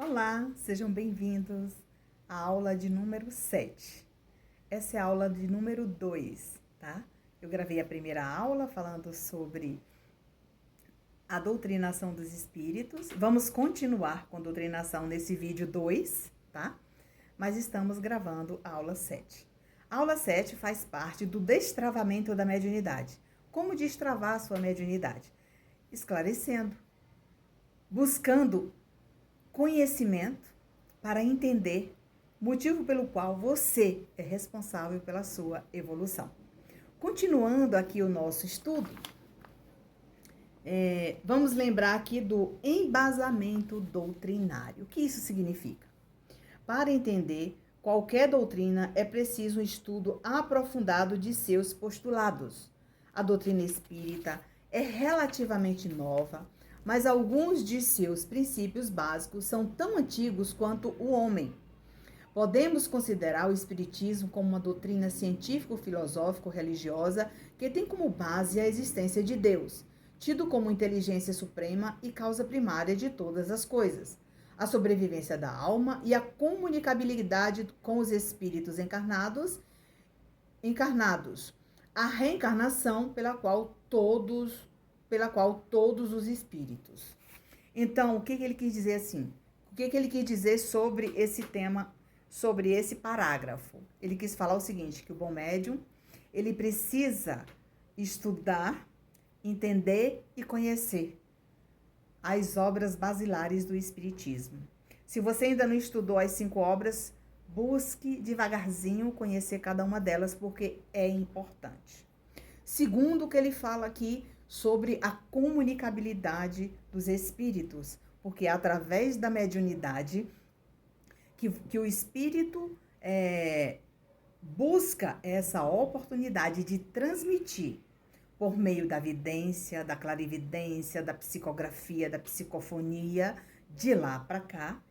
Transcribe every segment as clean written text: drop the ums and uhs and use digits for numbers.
Olá, sejam bem-vindos à aula de número 7. Essa é a aula de número 2, tá? Eu gravei a primeira aula falando sobre a doutrinação dos espíritos. Vamos continuar com a doutrinação nesse vídeo 2, tá? Mas estamos gravando a aula 7. A aula 7 faz parte do destravamento da mediunidade. Como destravar a sua mediunidade? Esclarecendo, buscando conhecimento para entender o motivo pelo qual você é responsável pela sua evolução. Continuando aqui o nosso estudo, vamos lembrar aqui do embasamento doutrinário. O que isso significa? Para entender qualquer doutrina é preciso um estudo aprofundado de seus postulados. A doutrina espírita é relativamente nova, mas alguns de seus princípios básicos são tão antigos quanto o homem. Podemos considerar o Espiritismo como uma doutrina científico-filosófico-religiosa que tem como base a existência de Deus, tido como inteligência suprema e causa primária de todas as coisas, a sobrevivência da alma e a comunicabilidade com os espíritos encarnados, a reencarnação pela qual todos os espíritos. Então, o que ele quis dizer assim? O que ele quis dizer sobre esse tema, sobre esse parágrafo? Ele quis falar o seguinte, que o bom médium, ele precisa estudar, entender e conhecer as obras basilares do Espiritismo. Se você ainda não estudou as 5 obras, busque devagarzinho conhecer cada uma delas, porque é importante. Segundo o que ele fala aqui, sobre a comunicabilidade dos espíritos, porque é através da mediunidade que o espírito busca essa oportunidade de transmitir por meio da vidência, da clarividência, da psicografia, da psicofonia, de lá para cá,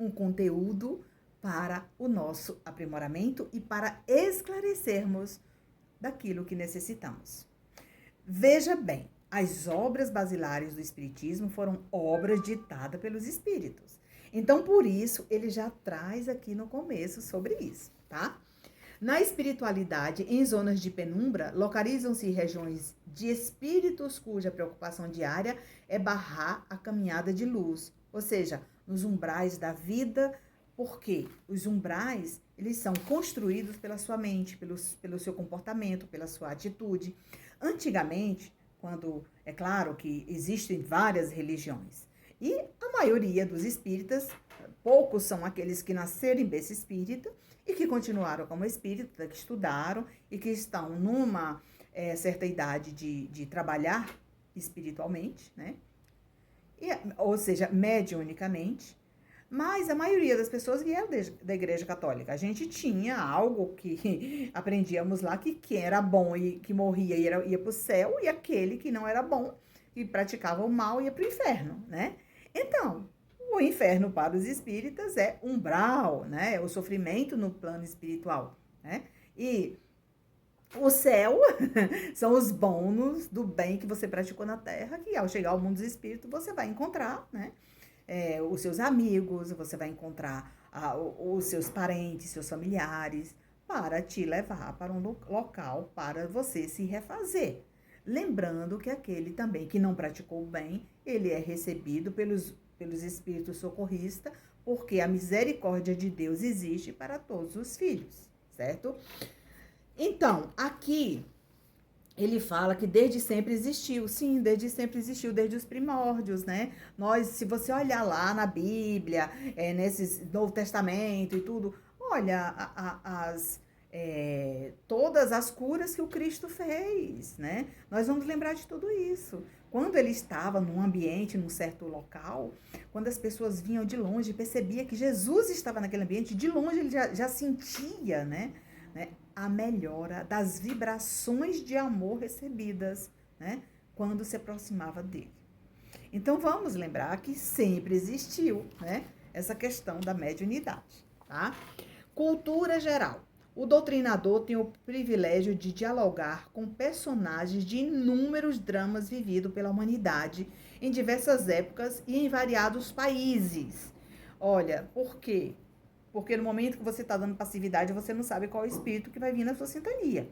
um conteúdo para o nosso aprimoramento e para esclarecermos daquilo que necessitamos. Veja bem, as obras basilares do Espiritismo foram obras ditadas pelos espíritos. Então, por isso, ele já traz aqui no começo sobre isso, tá? Na espiritualidade, em zonas de penumbra, localizam-se regiões de espíritos cuja preocupação diária é barrar a caminhada de luz, ou seja, nos umbrais da vida, porque os umbrais, eles são construídos pela sua mente, pelo seu comportamento, pela sua atitude. Antigamente, quando é claro que existem várias religiões, e a maioria dos espíritas, poucos são aqueles que nasceram em berço espírita e que continuaram como espírita, que estudaram e que estão numa certa idade de trabalhar espiritualmente, né? Ou seja, mediunicamente. Mas a maioria das pessoas vieram da Igreja Católica. A gente tinha algo que aprendíamos lá, que quem era bom e que morria ia para o céu, e aquele que não era bom e praticava o mal ia para o inferno, né? Então, o inferno para os espíritas é umbral, né? É o sofrimento no plano espiritual, né? E o céu são os bônus do bem que você praticou na Terra, que ao chegar ao mundo dos espíritos você vai encontrar, né? Os seus amigos, você vai encontrar os seus parentes, seus familiares, para te levar para um local para você se refazer. Lembrando que aquele também que não praticou o bem, ele é recebido pelos espíritos socorristas, porque a misericórdia de Deus existe para todos os filhos, certo? Então, aqui ele fala que desde sempre existiu. Sim, desde sempre existiu, desde os primórdios, né? Se você olhar lá na Bíblia, nesse Novo Testamento e tudo, olha todas as curas que o Cristo fez, né? Nós vamos lembrar de tudo isso. Quando ele estava num ambiente, num certo local, quando as pessoas vinham de longe, percebia que Jesus estava naquele ambiente, de longe ele já sentia, né? A melhora das vibrações de amor recebidas, né, quando se aproximava dele. Então, vamos lembrar que sempre existiu, né, essa questão da mediunidade, tá? Cultura geral. O doutrinador tem o privilégio de dialogar com personagens de inúmeros dramas vividos pela humanidade em diversas épocas e em variados países. Olha, por quê? Porque no momento que você está dando passividade, você não sabe qual é o espírito que vai vir na sua sintonia.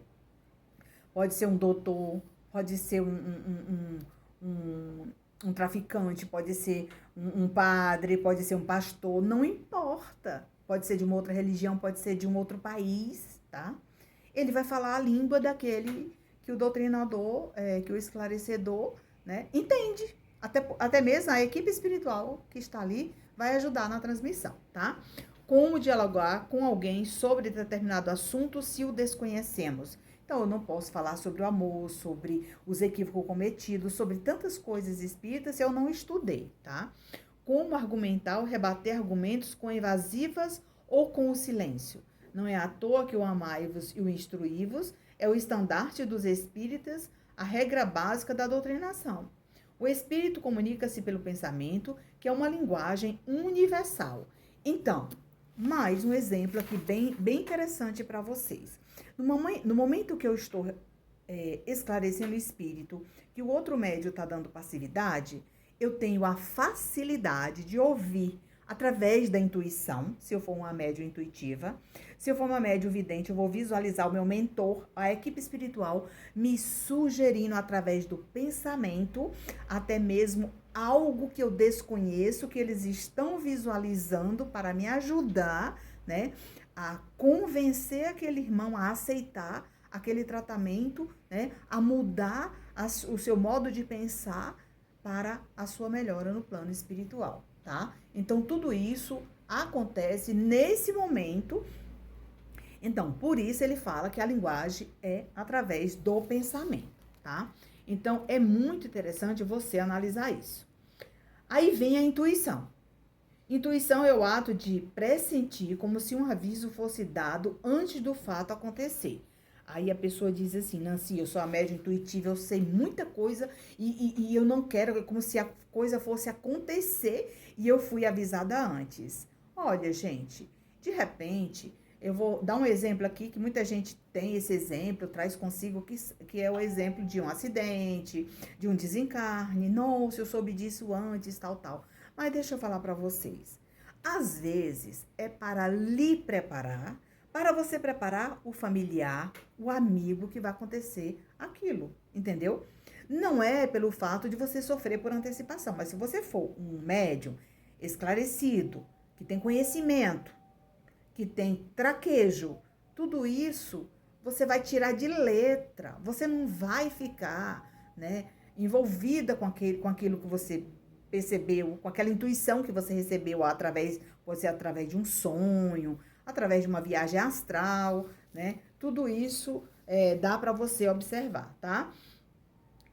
Pode ser um doutor, pode ser um traficante, pode ser um padre, pode ser um pastor, não importa. Pode ser de uma outra religião, pode ser de um outro país, tá? Ele vai falar a língua daquele que o doutrinador, que o esclarecedor, né, entende. Até mesmo a equipe espiritual que está ali vai ajudar na transmissão, tá? Como dialogar com alguém sobre determinado assunto se o desconhecemos? Então, eu não posso falar sobre o amor, sobre os equívocos cometidos, sobre tantas coisas espíritas se eu não estudei, tá? Como argumentar ou rebater argumentos com evasivas ou com o silêncio? Não é à toa que o amai-vos e o instruí-vos é o estandarte dos espíritas, a regra básica da doutrinação. O espírito comunica-se pelo pensamento, que é uma linguagem universal. Então, mais um exemplo aqui bem interessante para vocês. No momento que eu estou esclarecendo o espírito, que o outro médium está dando passividade, eu tenho a facilidade de ouvir através da intuição, se eu for uma médium intuitiva. Se eu for uma médium vidente, eu vou visualizar o meu mentor, a equipe espiritual, me sugerindo através do pensamento, até mesmo algo que eu desconheço, que eles estão visualizando para me ajudar, né, a convencer aquele irmão a aceitar aquele tratamento, né, a mudar o seu modo de pensar para a sua melhora no plano espiritual, tá? Então, tudo isso acontece nesse momento. Então, por isso ele fala que a linguagem é através do pensamento, tá? Então, é muito interessante você analisar isso. Aí vem a intuição. Intuição é o ato de pressentir como se um aviso fosse dado antes do fato acontecer. Aí a pessoa diz assim: Nancy, eu sou a médium intuitiva, eu sei muita coisa e eu não quero, é como se a coisa fosse acontecer e eu fui avisada antes. Olha, gente, de repente, eu vou dar um exemplo aqui, que muita gente tem esse exemplo, traz consigo, que é o exemplo de um acidente, de um desencarne. Nossa, eu soube disso antes, tal. Mas deixa eu falar para vocês. Às vezes é para lhe preparar, para você preparar o familiar, o amigo que vai acontecer aquilo, entendeu? Não é pelo fato de você sofrer por antecipação, mas se você for um médium esclarecido, que tem conhecimento, que tem traquejo, tudo isso você vai tirar de letra. Você não vai ficar, né, envolvida com aquilo que você percebeu, com aquela intuição que você recebeu pode ser através de um sonho, através de uma viagem astral, né? Tudo isso dá para você observar, tá?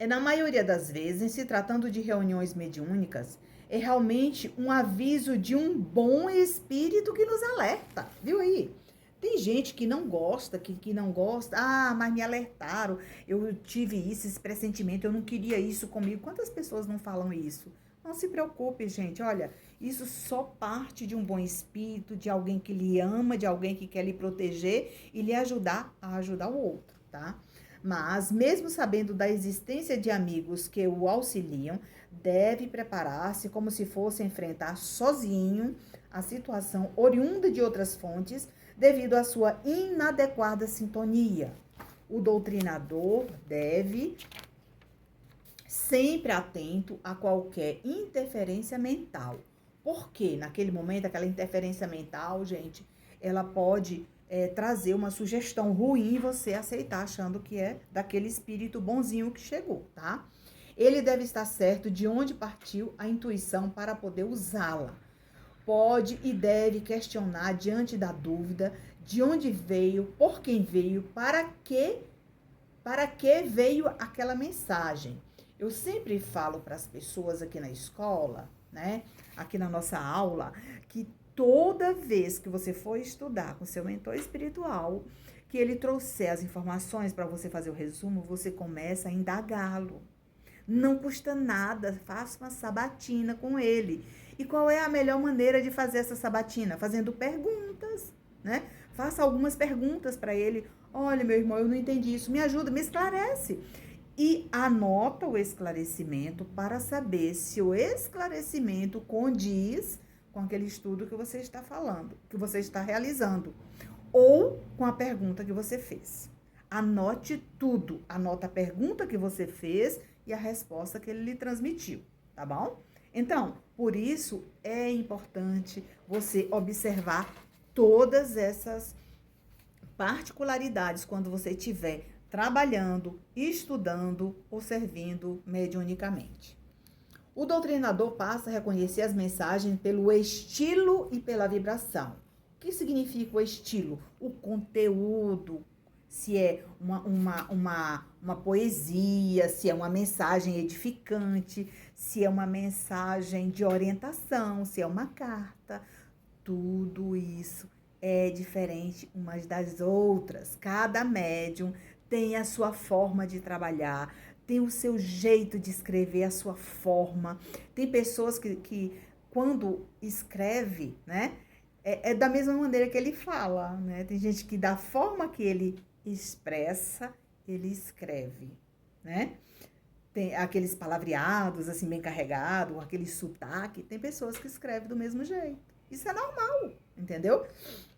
Na maioria das vezes, em se tratando de reuniões mediúnicas, é realmente um aviso de um bom espírito que nos alerta, viu aí? Tem gente que não gosta, que não gosta. Ah, mas me alertaram, eu tive isso, esse pressentimento, eu não queria isso comigo. Quantas pessoas não falam isso? Não se preocupe, gente. Olha, isso só parte de um bom espírito, de alguém que lhe ama, de alguém que quer lhe proteger e lhe ajudar a ajudar o outro, tá? Mas, mesmo sabendo da existência de amigos que o auxiliam, deve preparar-se como se fosse enfrentar sozinho a situação oriunda de outras fontes devido à sua inadequada sintonia. O doutrinador deve sempre atento a qualquer interferência mental. Porque naquele momento, aquela interferência mental, gente, ela pode trazer uma sugestão ruim e você aceitar achando que é daquele espírito bonzinho que chegou, tá? Ele deve estar certo de onde partiu a intuição para poder usá-la. Pode e deve questionar diante da dúvida de onde veio, por quem veio, para que veio aquela mensagem. Eu sempre falo para as pessoas aqui na escola, né, aqui na nossa aula, que toda vez que você for estudar com seu mentor espiritual, que ele trouxer as informações para você fazer o resumo, você começa a indagá-lo. Não custa nada, faça uma sabatina com ele. E qual é a melhor maneira de fazer essa sabatina? Fazendo perguntas, né? Faça algumas perguntas para ele. Olha, meu irmão, eu não entendi isso. Me ajuda, me esclarece. E anota o esclarecimento para saber se o esclarecimento condiz com aquele estudo que você está falando, que você está realizando, ou com a pergunta que você fez. Anote tudo. Anota a pergunta que você fez e a resposta que ele lhe transmitiu, tá bom? Então, por isso é importante você observar todas essas particularidades quando você estiver trabalhando, estudando ou servindo mediunicamente. O doutrinador passa a reconhecer as mensagens pelo estilo e pela vibração. O que significa o estilo? O conteúdo, se é uma poesia, se é uma mensagem edificante, se é uma mensagem de orientação, se é uma carta. Tudo isso é diferente umas das outras. Cada médium tem a sua forma de trabalhar, tem o seu jeito de escrever, a sua forma. Tem pessoas que quando escreve, né, é da mesma maneira que ele fala, né? Tem gente que da forma que ele expressa, ele escreve, né? Tem aqueles palavreados, assim, bem carregados, aquele sotaque. Tem pessoas que escrevem do mesmo jeito. Isso é normal, entendeu?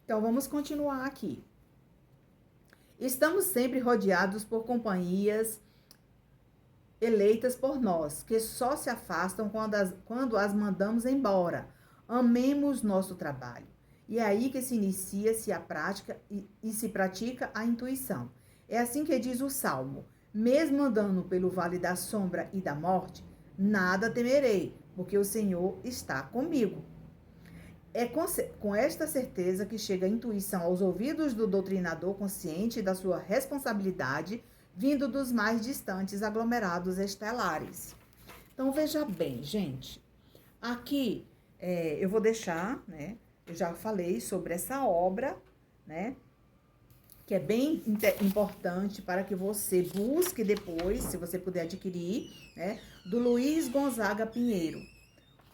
Então, vamos continuar aqui. Estamos sempre rodeados por companhias eleitas por nós, que só se afastam quando as mandamos embora. Amemos nosso trabalho. E é aí que se inicia-se a prática e se pratica a intuição. É assim que diz o Salmo: mesmo andando pelo vale da sombra e da morte, nada temerei, porque o Senhor está comigo. É com esta certeza que chega a intuição aos ouvidos do doutrinador consciente da sua responsabilidade, vindo dos mais distantes aglomerados estelares. Então, veja bem, gente. Aqui eu vou deixar, né? Eu já falei sobre essa obra, né? Que é bem importante para que você busque depois, se você puder adquirir, né? Do Luiz Gonzaga Pinheiro.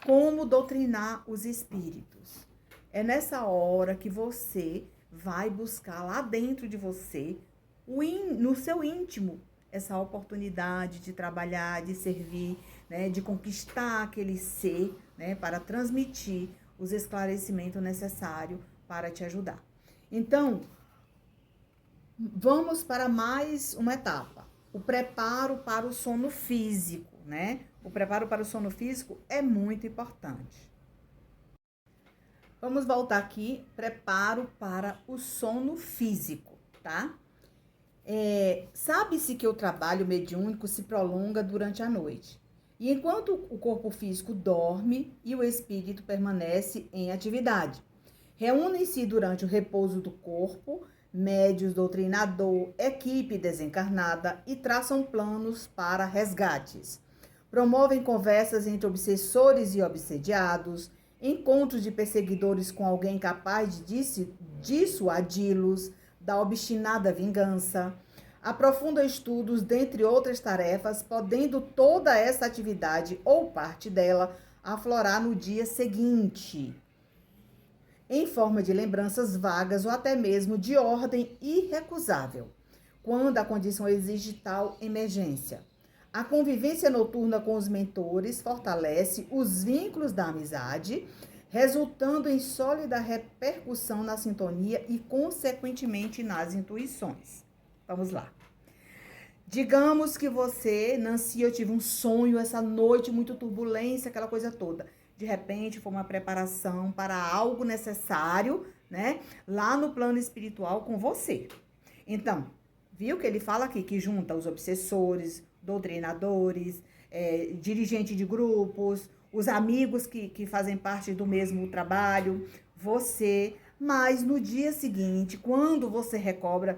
Como doutrinar os espíritos. É nessa hora que você vai buscar lá dentro de você, no seu íntimo, essa oportunidade de trabalhar, de servir, né, de conquistar aquele ser, né, para transmitir os esclarecimentos necessários para te ajudar. Então, vamos para mais uma etapa. O preparo para o sono físico, né? O preparo para o sono físico é muito importante. Vamos voltar aqui, preparo para o sono físico, tá? Sabe-se que o trabalho mediúnico se prolonga durante a noite. E enquanto o corpo físico dorme e o espírito permanece em atividade. Reúnem-se durante o repouso do corpo, médios, doutrinador, equipe desencarnada e traçam planos para resgates. Promovem conversas entre obsessores e obsediados, encontros de perseguidores com alguém capaz de dissuadi-los da obstinada vingança. Aprofundam estudos, dentre outras tarefas, podendo toda essa atividade ou parte dela aflorar no dia seguinte, em forma de lembranças vagas ou até mesmo de ordem irrecusável, quando a condição exige tal emergência. A convivência noturna com os mentores fortalece os vínculos da amizade, resultando em sólida repercussão na sintonia e, consequentemente, nas intuições. Vamos lá. Digamos que você, Nancy, eu tive um sonho essa noite, muito turbulência, aquela coisa toda. De repente, foi uma preparação para algo necessário, né? Lá no plano espiritual com você. Então, viu que ele fala aqui que junta os obsessores, doutrinadores, dirigente de grupos, os amigos que fazem parte do mesmo trabalho, você. Mas no dia seguinte, quando você recobra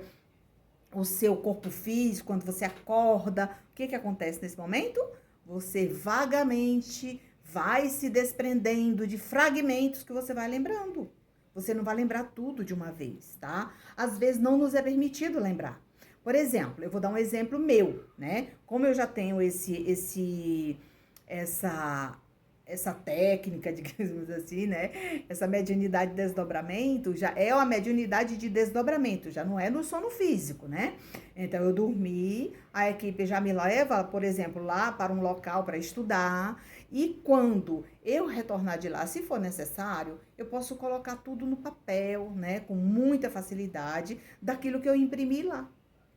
o seu corpo físico, quando você acorda, o que acontece nesse momento? Você vagamente vai se desprendendo de fragmentos que você vai lembrando. Você não vai lembrar tudo de uma vez, tá? Às vezes não nos é permitido lembrar. Por exemplo, eu vou dar um exemplo meu, né? Como eu já tenho essa essa técnica, digamos assim, né? Essa mediunidade de desdobramento já é uma mediunidade de desdobramento, já não é no sono físico, né? Então, eu dormi, a equipe já me leva, por exemplo, lá para um local para estudar, e quando eu retornar de lá, se for necessário, eu posso colocar tudo no papel, né? Com muita facilidade, daquilo que eu imprimi lá.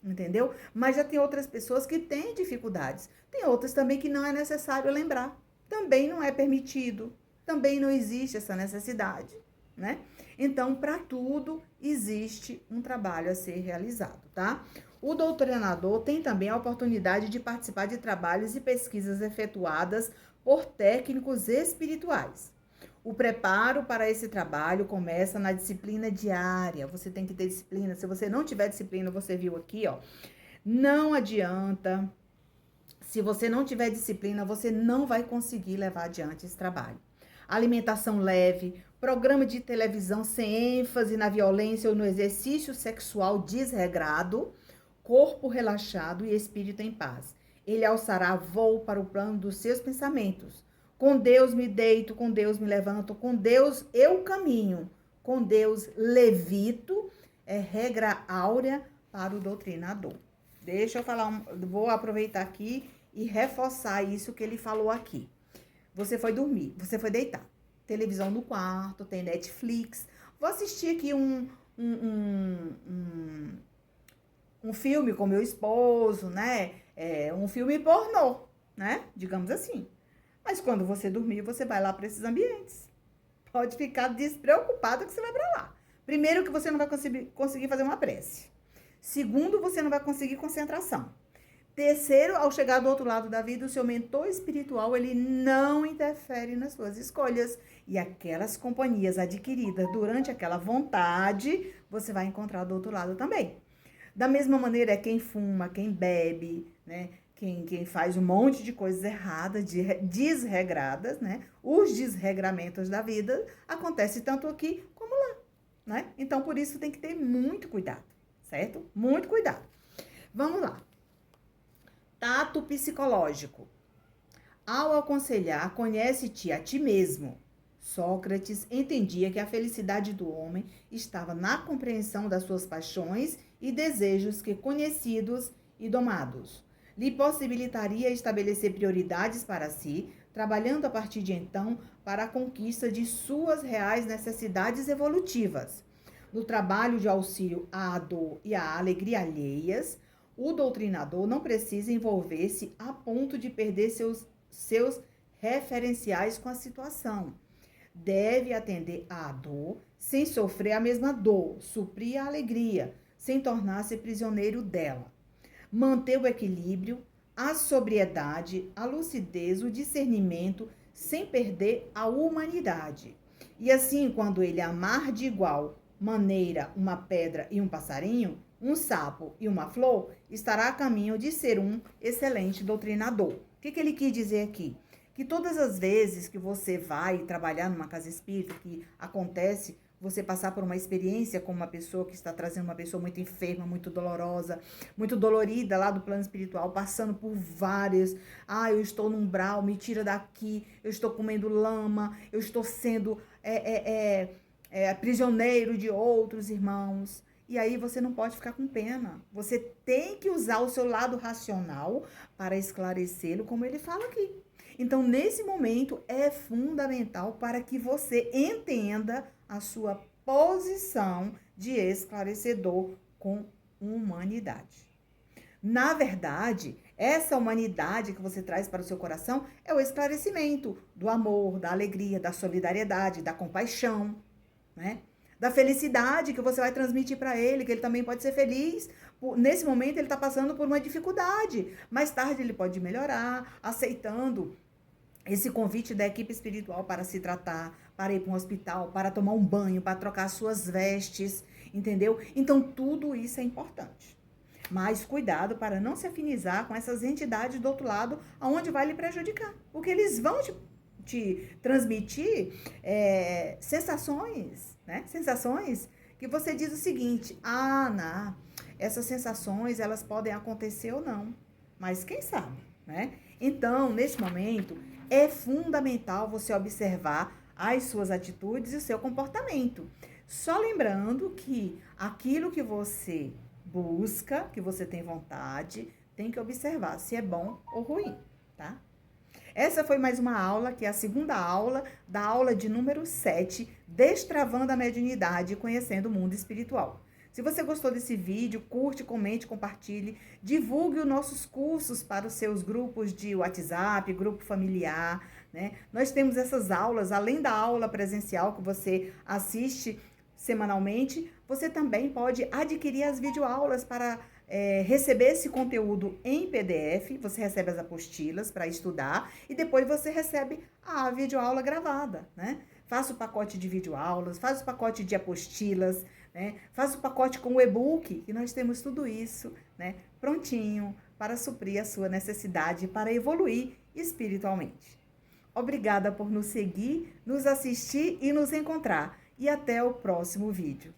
Entendeu? Mas já tem outras pessoas que têm dificuldades. Tem outras também que não é necessário lembrar. Também não é permitido. Também não existe essa necessidade, né? Então, para tudo existe um trabalho a ser realizado, tá? O doutrinador tem também a oportunidade de participar de trabalhos e pesquisas efetuadas por técnicos espirituais. O preparo para esse trabalho começa na disciplina diária. Você tem que ter disciplina. Se você não tiver disciplina, você viu aqui, ó. Não adianta. Se você não tiver disciplina, você não vai conseguir levar adiante esse trabalho. Alimentação leve, programa de televisão sem ênfase na violência ou no exercício sexual desregrado, corpo relaxado e espírito em paz. Ele alçará voo para o plano dos seus pensamentos. Com Deus me deito, com Deus me levanto, com Deus eu caminho, com Deus levito, é regra áurea para o doutrinador. Deixa eu falar, vou aproveitar aqui e reforçar isso que ele falou aqui. Você foi dormir, você foi deitar. Televisão no quarto, tem Netflix. Vou assistir aqui um filme com meu esposo, né? Um filme pornô, né? Digamos assim. Mas quando você dormir, você vai lá para esses ambientes. Pode ficar despreocupado que você vai para lá. Primeiro, que você não vai conseguir fazer uma prece. Segundo, você não vai conseguir concentração. Terceiro, ao chegar do outro lado da vida, o seu mentor espiritual, ele não interfere nas suas escolhas. E aquelas companhias adquiridas durante aquela vontade, você vai encontrar do outro lado também. Da mesma maneira, é quem fuma, quem bebe, né? Quem faz um monte de coisas erradas, desregradas, né? Os desregramentos da vida acontecem tanto aqui como lá, né? Então, por isso, tem que ter muito cuidado, certo? Muito cuidado. Vamos lá. Tato psicológico. Ao aconselhar, conhece-te a ti mesmo. Sócrates entendia que a felicidade do homem estava na compreensão das suas paixões e desejos que, conhecidos e domados, lhe possibilitaria estabelecer prioridades para si, trabalhando a partir de então para a conquista de suas reais necessidades evolutivas. No trabalho de auxílio à dor e à alegria alheias, o doutrinador não precisa envolver-se a ponto de perder seus referenciais com a situação. Deve atender à dor sem sofrer a mesma dor, suprir a alegria, sem tornar-se prisioneiro dela. Manter o equilíbrio, a sobriedade, a lucidez, o discernimento, sem perder a humanidade. E assim, quando ele amar de igual maneira uma pedra e um passarinho, um sapo e uma flor, estará a caminho de ser um excelente doutrinador. O que ele quis dizer aqui? Que todas as vezes que você vai trabalhar numa casa espírita, que acontece você passar por uma experiência com uma pessoa que está trazendo uma pessoa muito enferma, muito dolorosa, muito dolorida lá do plano espiritual, passando por várias. Eu estou num umbral, me tira daqui, eu estou comendo lama, eu estou sendo prisioneiro de outros irmãos. E aí você não pode ficar com pena. Você tem que usar o seu lado racional para esclarecê-lo, como ele fala aqui. Então, nesse momento, é fundamental para que você entenda a sua posição de esclarecedor com humanidade. Na verdade, essa humanidade que você traz para o seu coração é o esclarecimento do amor, da alegria, da solidariedade, da compaixão, né? Da felicidade que você vai transmitir para ele, que ele também pode ser feliz. Nesse momento, ele está passando por uma dificuldade. Mais tarde, ele pode melhorar, aceitando esse convite da equipe espiritual para se tratar, para ir para um hospital, para tomar um banho, para trocar suas vestes, entendeu? Então, tudo isso é importante. Mas cuidado para não se afinizar com essas entidades do outro lado, aonde vai lhe prejudicar. Porque eles vão te transmitir sensações, né? Sensações que você diz o seguinte: não, essas sensações, elas podem acontecer ou não, mas quem sabe, né? Então, nesse momento, é fundamental você observar as suas atitudes e o seu comportamento. Só lembrando que aquilo que você busca, que você tem vontade, tem que observar se é bom ou ruim, tá? Essa foi mais uma aula, que é a segunda aula da aula de número 7, Destravando a Mediunidade e Conhecendo o Mundo Espiritual. Se você gostou desse vídeo, curte, comente, compartilhe, divulgue os nossos cursos para os seus grupos de WhatsApp, grupo familiar, né? Nós temos essas aulas, além da aula presencial que você assiste semanalmente, você também pode adquirir as videoaulas para receber esse conteúdo em PDF, você recebe as apostilas para estudar e depois você recebe a videoaula gravada, né? Faça o pacote de videoaulas, faz o pacote de apostilas, né? Faz o pacote com o e-book, que nós temos tudo isso, né? Prontinho para suprir a sua necessidade, para evoluir espiritualmente. Obrigada por nos seguir, nos assistir e nos encontrar. E até o próximo vídeo.